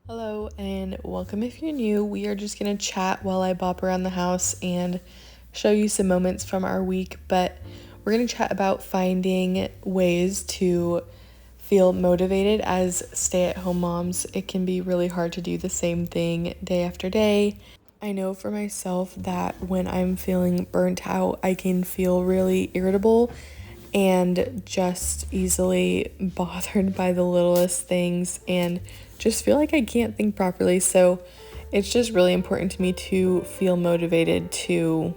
Hello and welcome if you're new. We are just going to chat while I bop around the house and show you some moments from our week, but we're going to chat about finding ways to feel motivated as stay-at-home moms. It can be really hard to do the same thing day after day. I know for myself that when I'm feeling burnt out, I can feel really irritable and just easily bothered by the littlest things and just feel like I can't think properly. So it's just really important to me to feel motivated to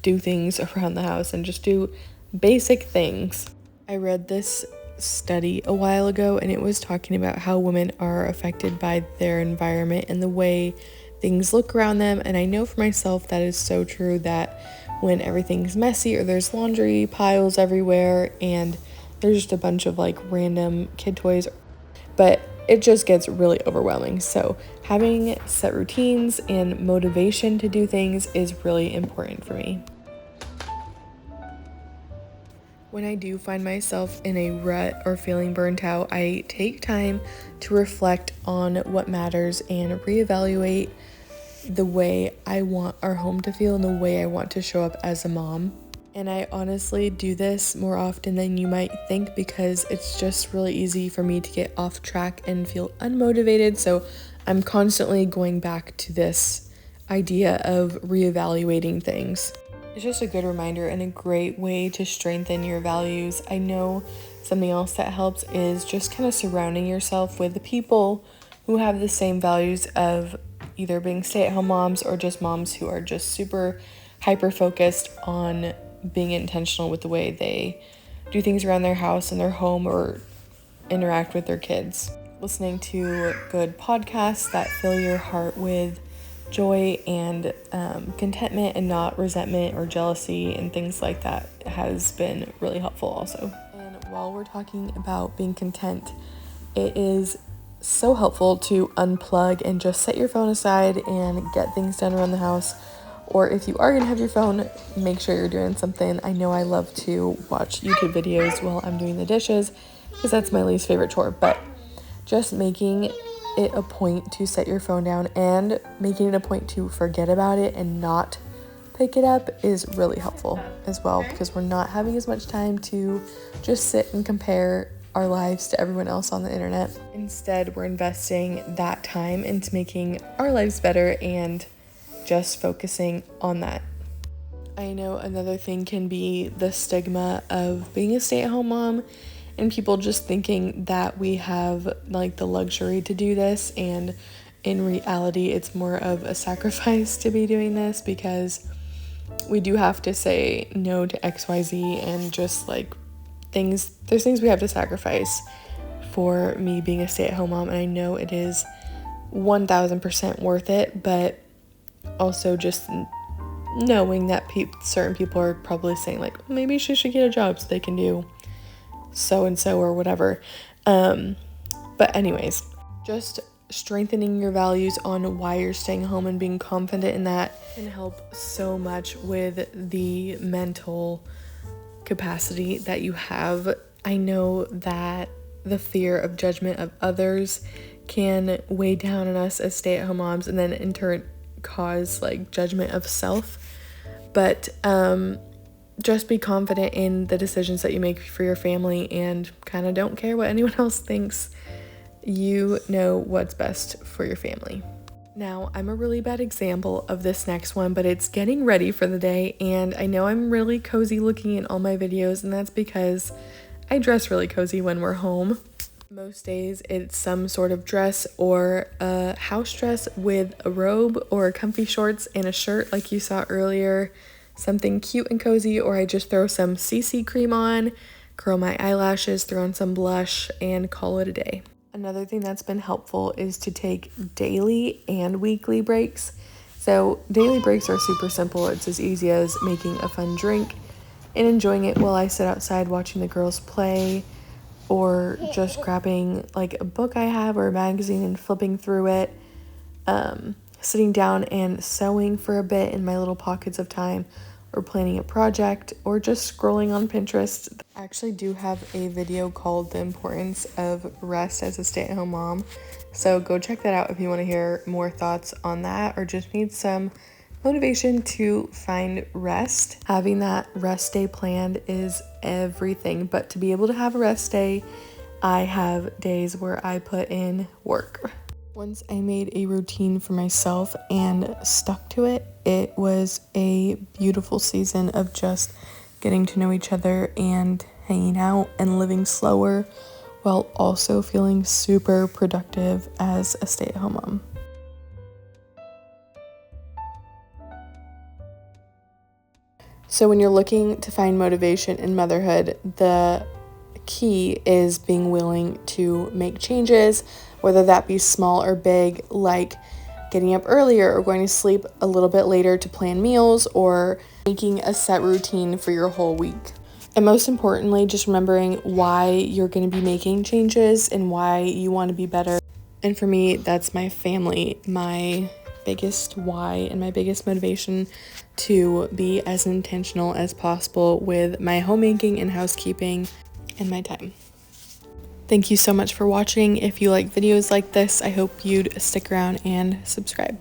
do things around the house and just do basic things. I read this study a while ago and it was talking about how women are affected by their environment and the way things look around them. And I know for myself that is so true, that when everything's messy or there's laundry piles everywhere and there's just a bunch of like random kid toys, but it just gets really overwhelming. So having set routines and motivation to do things is really important for me. When I do find myself in a rut or feeling burnt out, I take time to reflect on what matters and reevaluate the way I want our home to feel and the way I want to show up as a mom. And I honestly do this more often than you might think because it's just really easy for me to get off track and feel unmotivated. So I'm constantly going back to this idea of reevaluating things. It's just a good reminder and a great way to strengthen your values. I know something else that helps is just kind of surrounding yourself with the people who have the same values of either being stay-at-home moms or just moms who are just super hyper-focused on being intentional with the way they do things around their house and their home or interact with their kids. Listening to good podcasts that fill your heart with joy and contentment and not resentment or jealousy and things like that has been really helpful also. And while we're talking about being content, it is so helpful to unplug and just set your phone aside and get things done around the house. Or if you are going to have your phone, make sure you're doing something. I know I love to watch YouTube videos while I'm doing the dishes because that's my least favorite chore, but just making it a point to set your phone down and making it a point to forget about it and not pick it up is really helpful as well, because we're not having as much time to just sit and compare our lives to everyone else on the internet. Instead, we're investing that time into making our lives better and just focusing on that. I know another thing can be the stigma of being a stay-at-home mom and people just thinking that we have like the luxury to do this, and in reality it's more of a sacrifice to be doing this because we do have to say no to XYZ and just like there's things we have to sacrifice for me being a stay-at-home mom, and I know it is 1000% worth it, but also just knowing that certain people are probably saying like maybe she should get a job so they can do so and so or whatever, but anyways, just strengthening your values on why you're staying home and being confident in that can help so much with the mental capacity that you have. I know that the fear of judgment of others can weigh down on us as stay-at-home moms and then in turn cause like judgment of self, but just be confident in the decisions that you make for your family and kind of don't care what anyone else thinks. You know what's best for your family. Now, I'm a really bad example of this next one, but it's getting ready for the day, and I know I'm really cozy looking in all my videos, and that's because I dress really cozy when we're home. Most days it's some sort of dress or a house dress with a robe or comfy shorts and a shirt like you saw earlier, something cute and cozy, or I just throw some CC cream on, curl my eyelashes, throw on some blush, and call it a day. Another thing that's been helpful is to take daily and weekly breaks. So daily breaks are super simple. It's as easy as making a fun drink and enjoying it while I sit outside watching the girls play, or just grabbing like a book I have or a magazine and flipping through it, sitting down and sewing for a bit in my little pockets of time, or planning a project, or just scrolling on Pinterest. I actually do have a video called The Importance of Rest as a Stay-at-Home Mom So go check that out if you want to hear more thoughts on that or just need some motivation to find rest. Having that rest day planned is everything, but to be able to have a rest day, I have days where I put in work. Once I made a routine for myself and stuck to it, it was a beautiful season of just getting to know each other and hanging out and living slower while also feeling super productive as a stay-at-home mom. So when you're looking to find motivation in motherhood, the key is being willing to make changes, whether that be small or big, like getting up earlier or going to sleep a little bit later to plan meals or making a set routine for your whole week. And most importantly, just remembering why you're going to be making changes and why you want to be better. And for me, that's my family, my biggest why and my biggest motivation to be as intentional as possible with my homemaking and housekeeping and my time. Thank you so much for watching. If you like videos like this, I hope you'd stick around and subscribe.